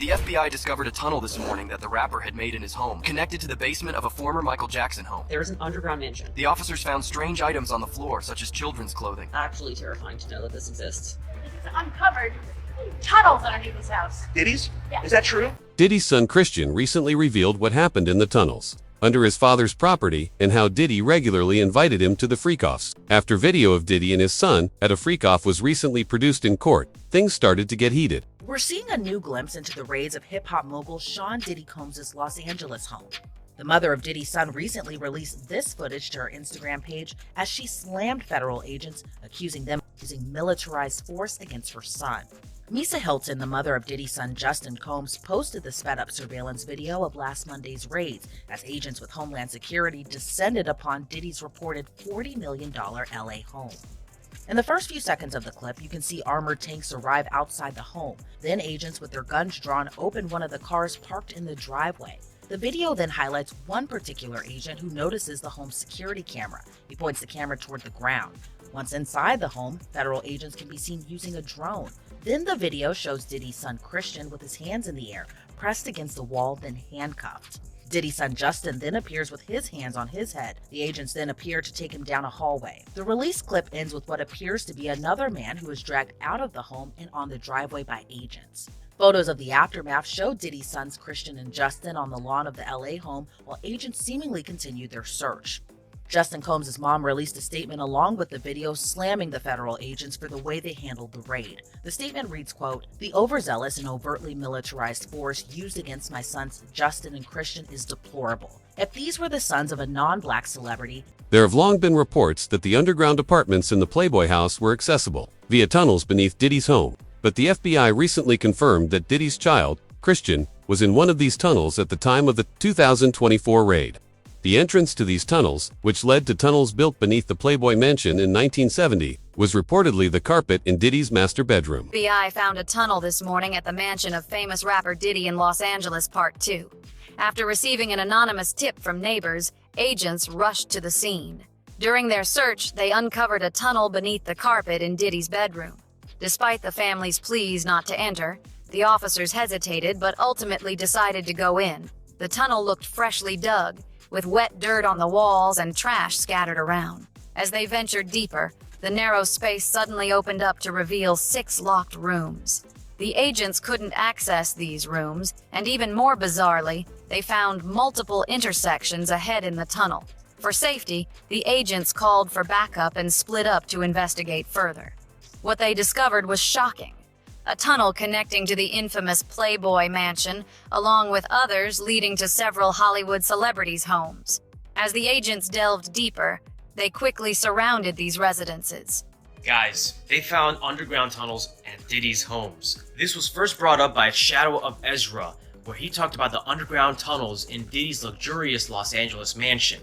The FBI discovered a tunnel this morning that the rapper had made in his home, connected to the basement of a former Michael Jackson home. There is an underground mansion. The officers found strange items on the floor, such as children's clothing. Actually terrifying to know that this exists. It's uncovered tunnels underneath his house. Diddy's? Yeah. Is that true? Diddy's son Christian recently revealed what happened in the tunnels under his father's property and how Diddy regularly invited him to the freak-offs. After video of Diddy and his son at a freak-off was recently produced in court, things started to get heated. We're seeing a new glimpse into the raids of hip-hop mogul Sean Diddy Combs' Los Angeles home. The mother of Diddy's son recently released this footage to her Instagram page as she slammed federal agents, accusing them of using militarized force against her son. Misa Hilton, the mother of Diddy's son Justin Combs, posted the sped-up surveillance video of last Monday's raids as agents with Homeland Security descended upon Diddy's reported $40 million LA home. In the first few seconds of the clip, you can see armored tanks arrive outside the home. Then agents with their guns drawn open one of the cars parked in the driveway. The video then highlights one particular agent who notices the home's security camera. He points the camera toward the ground. Once inside the home, federal agents can be seen using a drone. Then the video shows Diddy's son Christian with his hands in the air, pressed against the wall, then handcuffed. Diddy's son Justin then appears with his hands on his head. The agents then appear to take him down a hallway. The release clip ends with what appears to be another man who is dragged out of the home and on the driveway by agents. Photos of the aftermath show Diddy's sons Christian and Justin on the lawn of the LA home while agents seemingly continued their search. Justin Combs' mom released a statement along with the video slamming the federal agents for the way they handled the raid. The statement reads, quote, "The overzealous and overtly militarized force used against my sons Justin and Christian is deplorable. If these were the sons of a non-black celebrity..." There have long been reports that the underground apartments in the Playboy house were accessible via tunnels beneath Diddy's home. But the FBI recently confirmed that Diddy's child, Christian, was in one of these tunnels at the time of the 2024 raid. The entrance to these tunnels, which led to tunnels built beneath the Playboy mansion in 1970, was reportedly the carpet in Diddy's master bedroom. FBI found a tunnel this morning at the mansion of famous rapper Diddy in Los Angeles, Part 2. After receiving an anonymous tip from neighbors, agents rushed to the scene. During their search, they uncovered a tunnel beneath the carpet in Diddy's bedroom. Despite the family's pleas not to enter, the officers hesitated but ultimately decided to go in. The tunnel looked freshly dug, with wet dirt on the walls and trash scattered around. As they ventured deeper, the narrow space suddenly opened up to reveal 6 locked rooms. The agents couldn't access these rooms, and even more bizarrely, they found multiple intersections ahead in the tunnel. For safety, the agents called for backup and split up to investigate further. What they discovered was shocking. A tunnel connecting to the infamous Playboy mansion, along with others leading to several Hollywood celebrities' homes. As the agents delved deeper, they quickly surrounded these residences. Guys, they found underground tunnels at Diddy's homes. This was first brought up by Shadow of Ezra, where he talked about the underground tunnels in Diddy's luxurious Los Angeles mansion.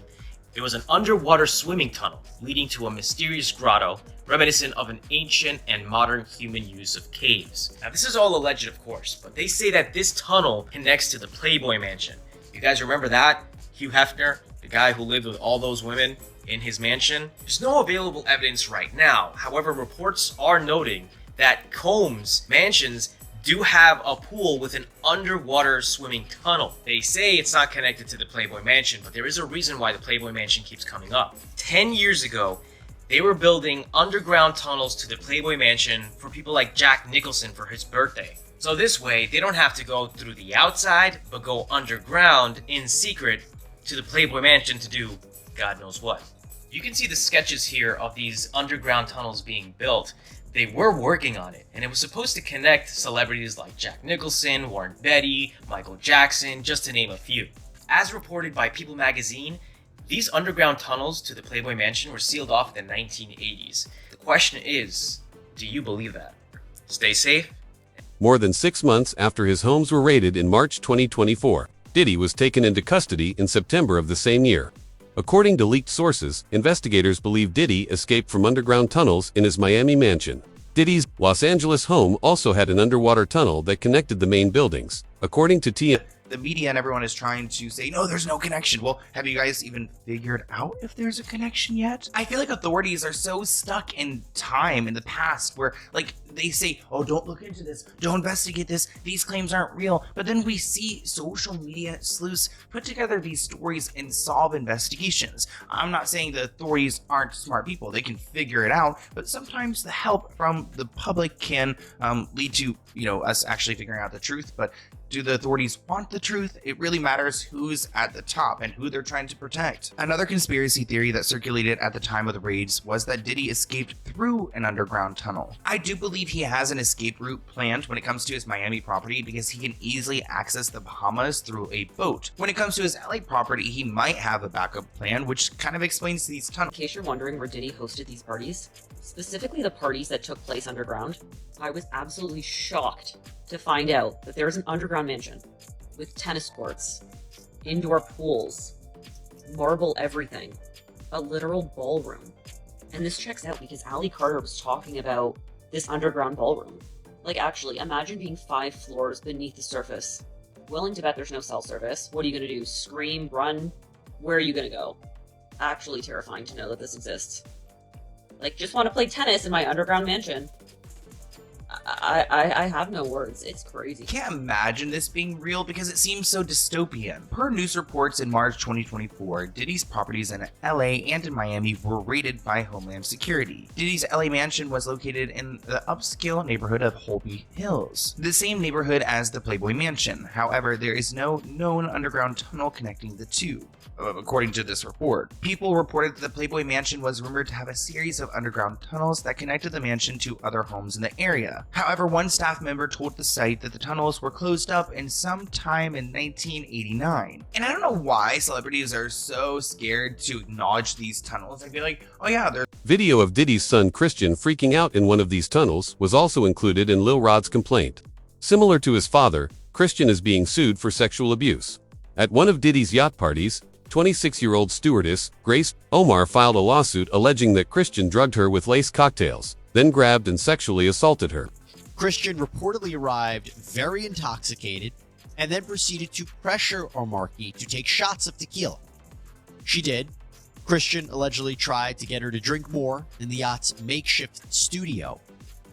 It was an underwater swimming tunnel leading to a mysterious grotto, reminiscent of an ancient and modern human use of caves. Now this is all alleged, of course, but they say that this tunnel connects to the Playboy mansion. You guys remember that? Hugh Hefner, the guy who lived with all those women in his mansion? There's no available evidence right now. However, reports are noting that Combs' mansions do have a pool with an underwater swimming tunnel. They say it's not connected to the Playboy mansion, but there is a reason why the Playboy mansion keeps coming up. 10 years ago, they were building underground tunnels to the Playboy mansion for people like Jack Nicholson for his birthday. So this way, they don't have to go through the outside, but go underground in secret to the Playboy mansion to do God knows what. You can see the sketches here of these underground tunnels being built. They were working on it, and it was supposed to connect celebrities like Jack Nicholson, Warren Beatty, Michael Jackson, just to name a few. As reported by People magazine, these underground tunnels to the Playboy mansion were sealed off in the 1980s. The question is, do you believe that? Stay safe. More than 6 months after his homes were raided in March 2024, Diddy was taken into custody in September of the same year. According to leaked sources, investigators believe Diddy escaped from underground tunnels in his Miami mansion. Diddy's Los Angeles home also had an underwater tunnel that connected the main buildings. According to the media and everyone is trying to say, no, there's no connection. Well, have you guys even figured out if there's a connection yet? I feel like authorities are so stuck in time in the past where, like, they say, oh, don't look into this, don't investigate this, these claims aren't real. But then we see social media sleuths put together these stories and solve investigations. I'm not saying the authorities aren't smart people, they can figure it out, but sometimes the help from the public can lead to, us actually figuring out the truth. But do the authorities want the truth? It really matters who's at the top and who they're trying to protect. Another conspiracy theory that circulated at the time of the raids was that Diddy escaped through an underground tunnel. I do believe he has an escape route planned when it comes to his Miami property because he can easily access the Bahamas through a boat. When it comes to his LA property, he might have a backup plan, which kind of explains these tunnels. In case you're wondering where Diddy hosted these parties, specifically the parties that took place underground, I was absolutely shocked to find out that there is an underground mansion with tennis courts, indoor pools, marble everything, a literal ballroom. And this checks out because Ali Carter was talking about this underground ballroom. Like, actually, imagine being 5 floors beneath the surface. Willing to bet there's no cell service. What are you gonna do? Scream? Run? Where are you gonna go? Actually terrifying to know that this exists. Like, just want to play tennis in my underground mansion. I have no words. It's crazy. Can't imagine this being real because it seems so dystopian. Per news reports in March 2024, Diddy's properties in LA and in Miami were raided by Homeland Security. Diddy's LA mansion was located in the upscale neighborhood of Holby Hills, the same neighborhood as the Playboy Mansion. However, there is no known underground tunnel connecting the two. According to this report, people reported that the Playboy Mansion was rumored to have a series of underground tunnels that connected the mansion to other homes in the area. However, one staff member told the site that the tunnels were closed up in some time in 1989. And I don't know why celebrities are so scared to acknowledge these tunnels. I feel like, oh yeah, they're... Video of Diddy's son Christian freaking out in one of these tunnels was also included in Lil Rod's complaint. Similar to his father, Christian is being sued for sexual abuse. At one of Diddy's yacht parties, 26-year-old stewardess Grace Omar filed a lawsuit alleging that Christian drugged her with lace cocktails, then grabbed and sexually assaulted her. Christian reportedly arrived very intoxicated and then proceeded to pressure Omarki to take shots of tequila. She did. Christian allegedly tried to get her to drink more in the yacht's makeshift studio.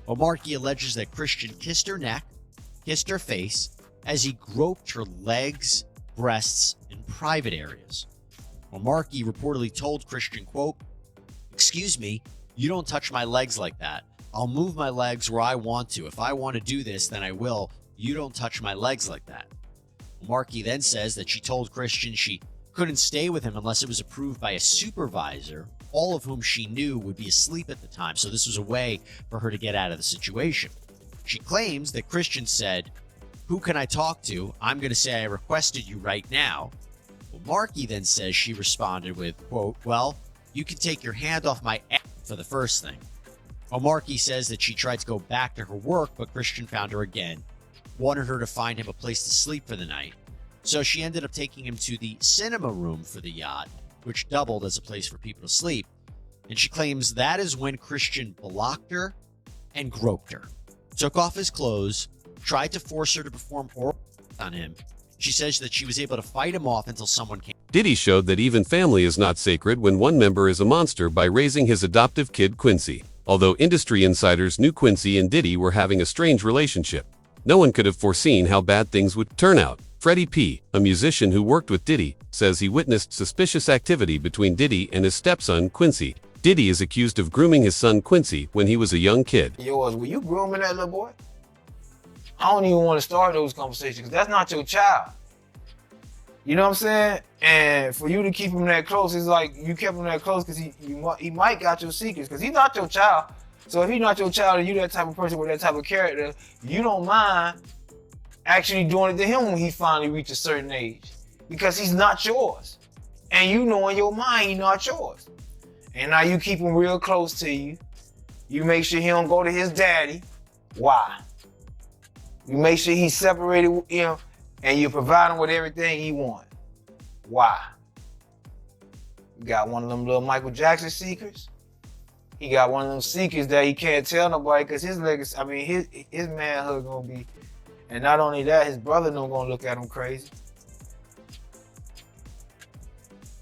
Omarki alleges that Christian kissed her neck, kissed her face, as he groped her legs, breasts, and private areas. Omarki reportedly told Christian, quote, "Excuse me, you don't touch my legs like that. I'll move my legs where I want to. If I want to do this, then I will. You don't touch my legs like that." Omarki then says that she told Christian she couldn't stay with him unless it was approved by a supervisor, all of whom she knew would be asleep at the time, so this was a way for her to get out of the situation. She claims that Christian said, "Who can I talk to? I'm going to say I requested you right now." Omarki then says she responded with, quote, "Well, you can take your hand off my ass for the first thing." Omarki says that she tried to go back to her work, but Christian found her again, wanted her to find him a place to sleep for the night. So she ended up taking him to the cinema room for the yacht, which doubled as a place for people to sleep. And she claims that is when Christian blocked her and groped her, took off his clothes, tried to force her to perform oral on him. She says that she was able to fight him off until someone came. Diddy showed that even family is not sacred when one member is a monster by raising his adoptive kid Quincy. Although industry insiders knew Quincy and Diddy were having a strange relationship, no one could have foreseen how bad things would turn out. Freddie P., a musician who worked with Diddy, says he witnessed suspicious activity between Diddy and his stepson Quincy. Diddy is accused of grooming his son Quincy when he was a young kid. Yours, were you grooming that little boy? I don't even want to start those conversations because that's not your child. You know what I'm saying? And for you to keep him that close, it's like you kept him that close because he might got your secrets because he's not your child. So if he's not your child and you that type of person with that type of character, you don't mind actually doing it to him when he finally reaches a certain age because he's not yours. And you know in your mind he's not yours. And now you keep him real close to you. You make sure he don't go to his daddy. Why? You make sure he's separated with him and you provide him with everything he wants. Why? You got one of them little Michael Jackson secrets. He got one of them secrets that he can't tell nobody because his legacy, I mean, his manhood gonna be, and not only that, his brother no gonna look at him crazy.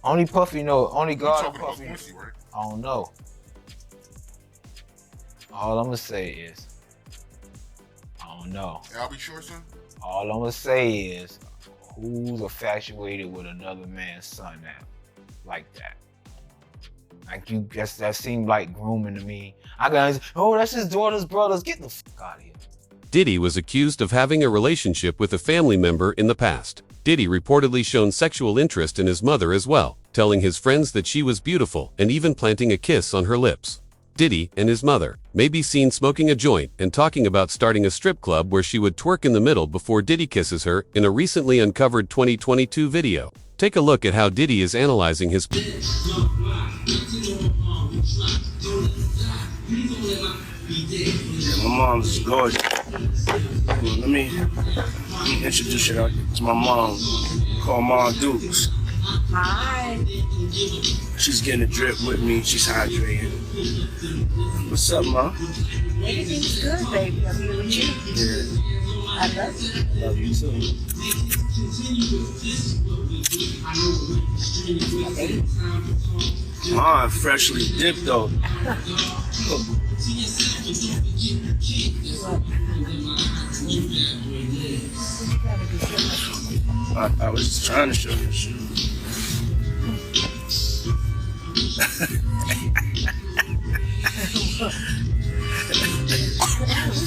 Only Puffy know. Only You God talking and about Puffy. Quincy, right? I don't know. All I'm gonna say is, I don't know. I'll be sure, son. All I'm gonna say is, who's infatuated with another man's son now, like that? Like you, that seemed like grooming to me. I got, oh, that's his daughter's brothers. Get the fuck out of here. Diddy was accused of having a relationship with a family member in the past. Diddy reportedly shown sexual interest in his mother as well, telling his friends that she was beautiful and even planting a kiss on her lips. Diddy and his mother may be seen smoking a joint and talking about starting a strip club where she would twerk in the middle before Diddy kisses her in a recently uncovered 2022 video. Take a look at how Diddy is analyzing his Yeah, my mom's gorgeous. Let me introduce you to my mom, called Mom Dukes. Hi. She's getting a drip with me. She's hydrating. What's up, Mom? Everything's good, baby. I'm here with you. Yeah. I love you. Love you too. Mom freshly dipped though. I was just trying to show you.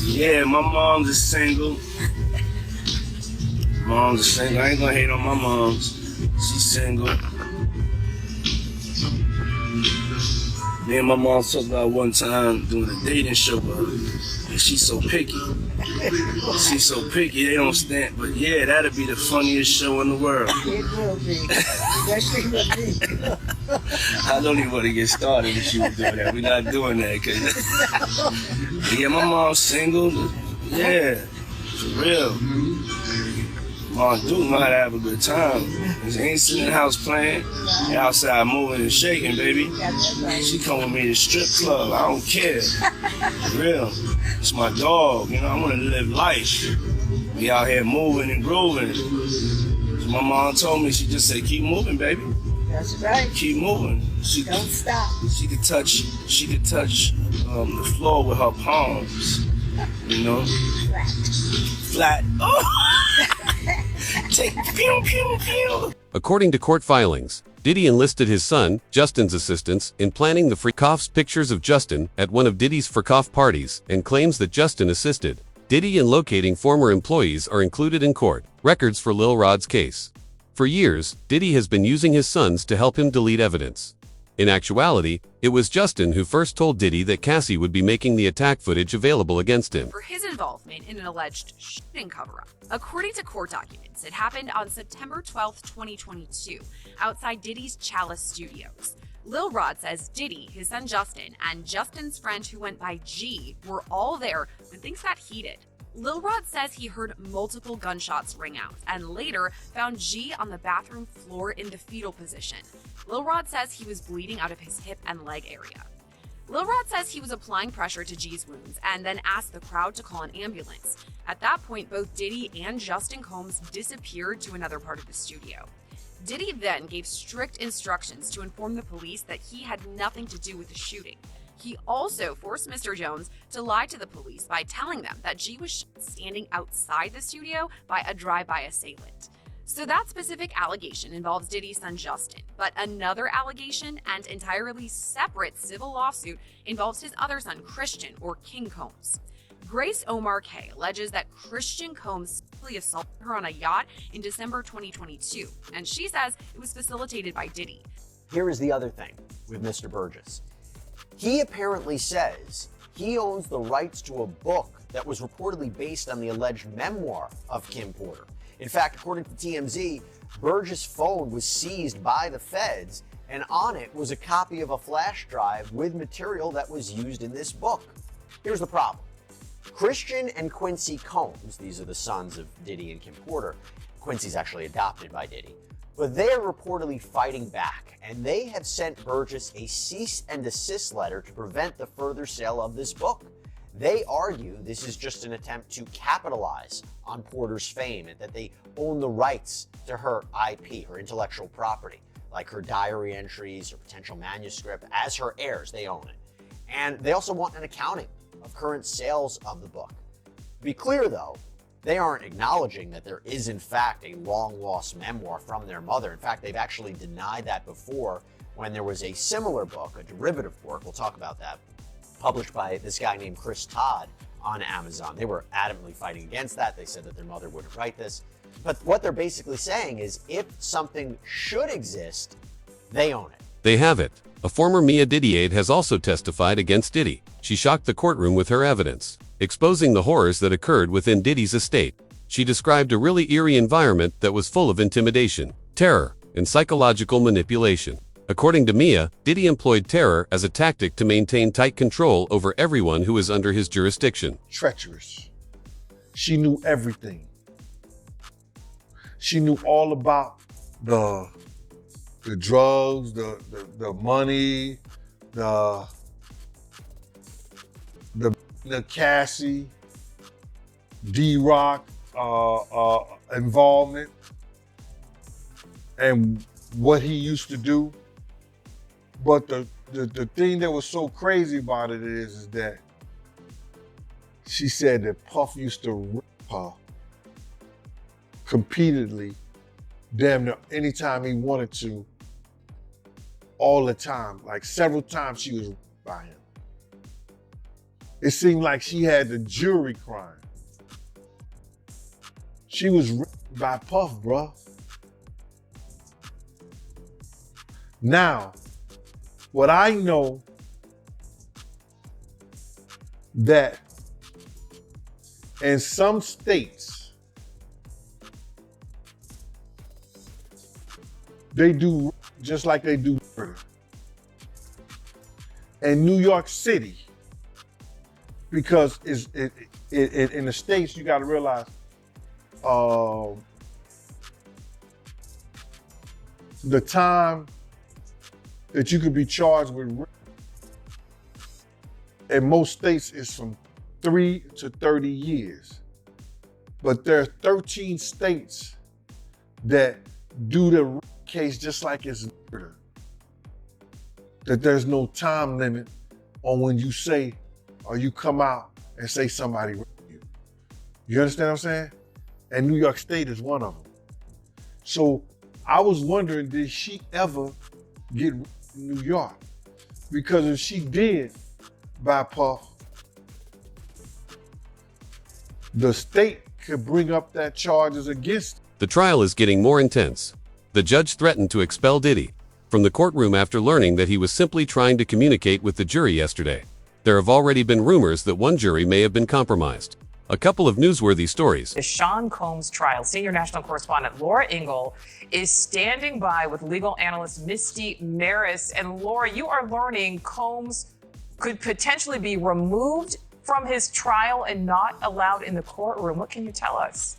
Yeah, my mom's is single. Mom's is single. I ain't gonna hate on my mom's. She's single. Me and my mom talked about one time doing a dating show with her. And she's so picky. She's so picky, they don't stand. But yeah, that'd be the funniest show in the world. It will be. Especially with me. I don't even want to get started if she was doing that. We're not doing that. Cause yeah, my mom's single. Yeah, for real. Mom Duke might have a good time. She ain't sitting in the house playing. They outside moving and shaking, baby. She come with me to the strip club. I don't care. For real. It's my dog. You know, I want to live life. Be out here moving and grooving. So my mom told me, she just said, keep moving, baby. That's right. Keep moving. Don't stop. She could touch the floor with her palms. You know? Flat. Oh! Take pew, pew, pew. According to court filings, Diddy enlisted his son, Justin's assistance, in planning the freak-offs pictures of Justin at one of Diddy's freak-off parties and claims that Justin assisted. Diddy and locating former employees are included in court records for Lil Rod's case. For years, Diddy has been using his sons to help him delete evidence. In actuality, it was Justin who first told Diddy that Cassie would be making the attack footage available against him. For his involvement in an alleged shooting cover-up. According to court documents, it happened on September 12, 2022, outside Diddy's Chalice Studios. Lil Rod says Diddy, his son Justin, and Justin's friend who went by G were all there when things got heated. Lil Rod says he heard multiple gunshots ring out and later found G on the bathroom floor in the fetal position. Lil Rod says he was bleeding out of his hip and leg area. Lil Rod says he was applying pressure to G's wounds and then asked the crowd to call an ambulance. At that point, both Diddy and Justin Combs disappeared to another part of the studio. Diddy then gave strict instructions to inform the police that he had nothing to do with the shooting. He also forced Mr. Jones to lie to the police by telling them that G was standing outside the studio by a drive-by assailant. So that specific allegation involves Diddy's son Justin, but another allegation and entirely separate civil lawsuit involves his other son Christian, or King Combs. Grace Omar K alleges that Christian Combs sexually assaulted her on a yacht in December 2022, and she says it was facilitated by Diddy. Here is the other thing with Mr. Burgess. He apparently says he owns the rights to a book that was reportedly based on the alleged memoir of Kim Porter. In fact, according to TMZ, Burgess' phone was seized by the feds, and on it was a copy of a flash drive with material that was used in this book. Here's the problem. Christian and Quincy Combs, these are the sons of Diddy and Kim Porter. Quincy's actually adopted by Diddy. But they are reportedly fighting back, and they have sent Burgess a cease and desist letter to prevent the further sale of this book. They argue this is just an attempt to capitalize on Porter's fame and that they own the rights to her IP, her intellectual property. like her diary entries or potential manuscript, as her heirs. They own it. And they also want an accounting of current sales of the book. To be clear though, they aren't acknowledging that there is in fact a long-lost memoir from their mother. In fact, they've actually denied that before when there was a similar book, a derivative work, we'll talk about that, published by this guy named Chris Todd on Amazon. They were adamantly fighting against that. They said that their mother wouldn't write this. But what they're basically saying is if something should exist, they own it. They have it. A former Mia Diddy aide has also testified against Diddy. She shocked the courtroom with her evidence, exposing the horrors that occurred within Diddy's estate. She described a really eerie environment that was full of intimidation, terror, and psychological manipulation. According to Mia, Diddy employed terror as a tactic to maintain tight control over everyone who is under his jurisdiction. Treacherous. She knew everything. She knew all about the drugs, the money, the Cassie, D-Rock involvement, and what he used to do. But the thing that was so crazy about it is that she said that Puff used to rip her repeatedly, damn near anytime he wanted to, all the time. Like several times she was ripped by him. It seemed like she had the jury crying. She was ripped by Puff, bruh. Now, what I know that in some states, they do just like they do murder. In New York City, because in the States, you gotta realize, the time that you could be charged with rape in most states is from 3 to 30 years. But there are 13 states that do the rape case just like it's murder. That there's no time limit on when you say or you come out and say somebody raped you. You understand what I'm saying? And New York State is one of them. So I was wondering, did she ever get raped in New York? Because if she did by Puff, the state could bring up that charges against her. The trial is getting more intense. The judge threatened to expel Diddy from the courtroom after learning that he was simply trying to communicate with the jury yesterday. There have already been rumors that one jury may have been compromised. A couple of newsworthy stories. The Sean Combs trial, senior national correspondent Laura Ingle is standing by with legal analyst Misty Maris. And Laura, you are learning Combs could potentially be removed from his trial and not allowed in the courtroom. What can you tell us?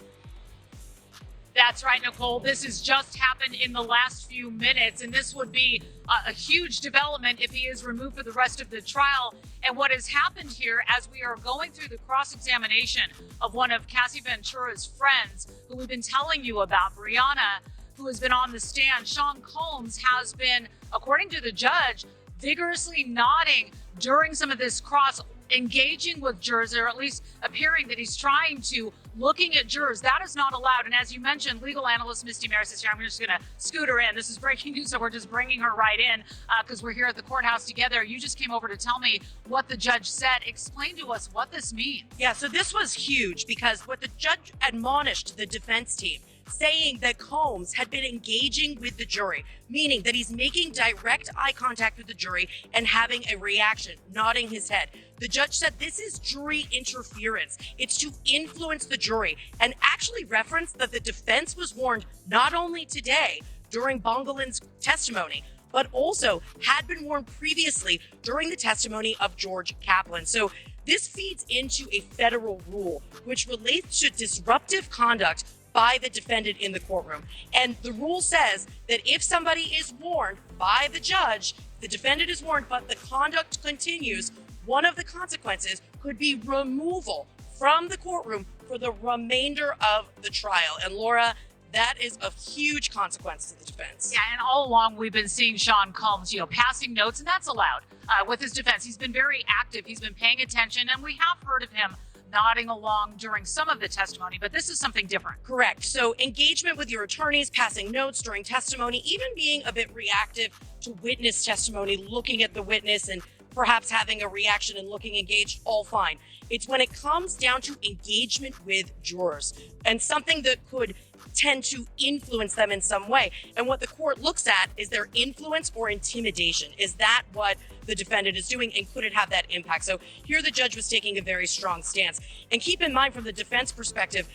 That's right, Nicole. This has just happened in the last few minutes, and this would be a huge development if he is removed for the rest of the trial. And what has happened here, as we are going through the cross-examination of one of Cassie Ventura's friends, who we've been telling you about, Brianna, who has been on the stand, Sean Combs has been, according to the judge, vigorously nodding during some of this cross, engaging with jurors, or at least appearing that he's trying to, looking at jurors. That is not allowed. And as you mentioned, legal analyst Misty Maris is here. I'm just going to scoot her in. This is breaking news, so we're just bringing her right in because we're here at the courthouse together. You just came over to tell me what the judge said. Explain to us what this means. Yeah, so this was huge because what the judge admonished the defense team, saying that Combs had been engaging with the jury, meaning that he's making direct eye contact with the jury and having a reaction, nodding his head. The judge said this is jury interference. It's to influence the jury, and actually referenced that the defense was warned not only today during Bongolin's testimony, but also had been warned previously during the testimony of George Kaplan. So this feeds into a federal rule which relates to disruptive conduct by the defendant in the courtroom. And the rule says that if somebody is warned by the judge, the defendant is warned, but the conduct continues, one of the consequences could be removal from the courtroom for the remainder of the trial. And Laura, That is a huge consequence to the defense. Yeah, and all along we've been seeing Sean Combs, passing notes, and that's allowed with his defense. He's been very active. He's been paying attention, and we have heard of him nodding along during some of the testimony, but this is something different. Correct. So engagement with your attorneys, passing notes during testimony, even being a bit reactive to witness testimony, looking at the witness and perhaps having a reaction and looking engaged, all fine. It's when it comes down to engagement with jurors and something that could tend to influence them in some way. And what the court looks at is their influence or intimidation. Is that what the defendant is doing, and could it have that impact? So here the judge was taking a very strong stance. And keep in mind, from the defense perspective,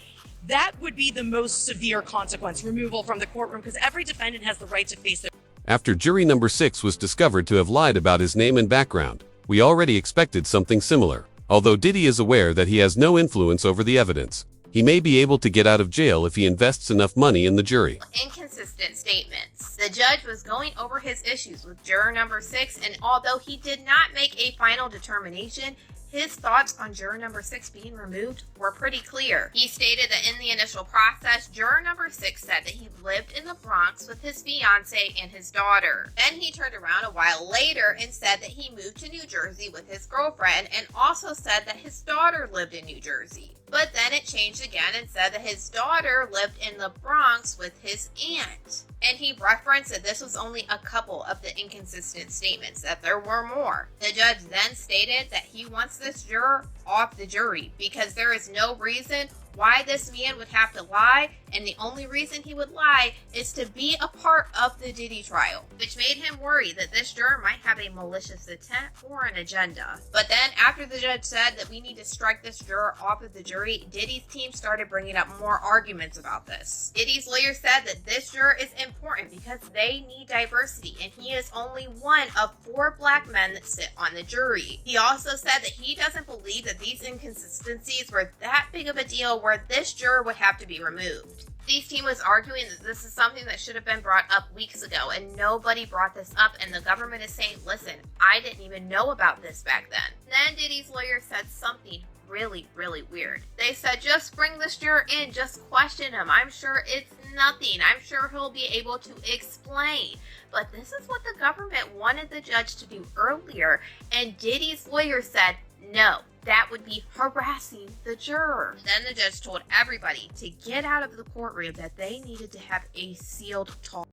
that would be the most severe consequence, removal from the courtroom, because every defendant has the right to face their... After jury number 6 was discovered to have lied about his name and background, we already expected something similar. Although Diddy is aware that he has no influence over the evidence, he may be able to get out of jail if he invests enough money in the jury. Inconsistent statements. The judge was going over his issues with juror number 6, and although he did not make a final determination, his thoughts on juror number 6 being removed were pretty clear. He stated that in the initial process, juror number 6 said that he lived in the Bronx with his fiance and his daughter. Then he turned around a while later and said that he moved to New Jersey with his girlfriend, and also said that his daughter lived in New Jersey. But then it changed again and said that his daughter lived in the Bronx with his aunt. And he referenced that this was only a couple of the inconsistent statements, that there were more. The judge then stated that he wants this juror off the jury because there is no reason why this man would have to lie, and the only reason he would lie is to be a part of the Diddy trial, which made him worry that this juror might have a malicious intent or an agenda. But then after the judge said that we need to strike this juror off of the jury, Diddy's team started bringing up more arguments about this. Diddy's lawyer said that this juror is important because they need diversity, and he is only one of 4 black men that sit on the jury. He also said that he doesn't believe that these inconsistencies were that big of a deal where this juror would have to be removed. Diddy's team was arguing that this is something that should have been brought up weeks ago, and nobody brought this up, and the government is saying, listen, I didn't even know about this back then. Then Diddy's lawyer said something really, really weird. They said, just bring this juror in, just question him. I'm sure it's nothing. I'm sure he'll be able to explain. But this is what the government wanted the judge to do earlier, and Diddy's lawyer said, no, that would be harassing the juror. Then the judge told everybody to get out of the courtroom, that they needed to have a sealed talk.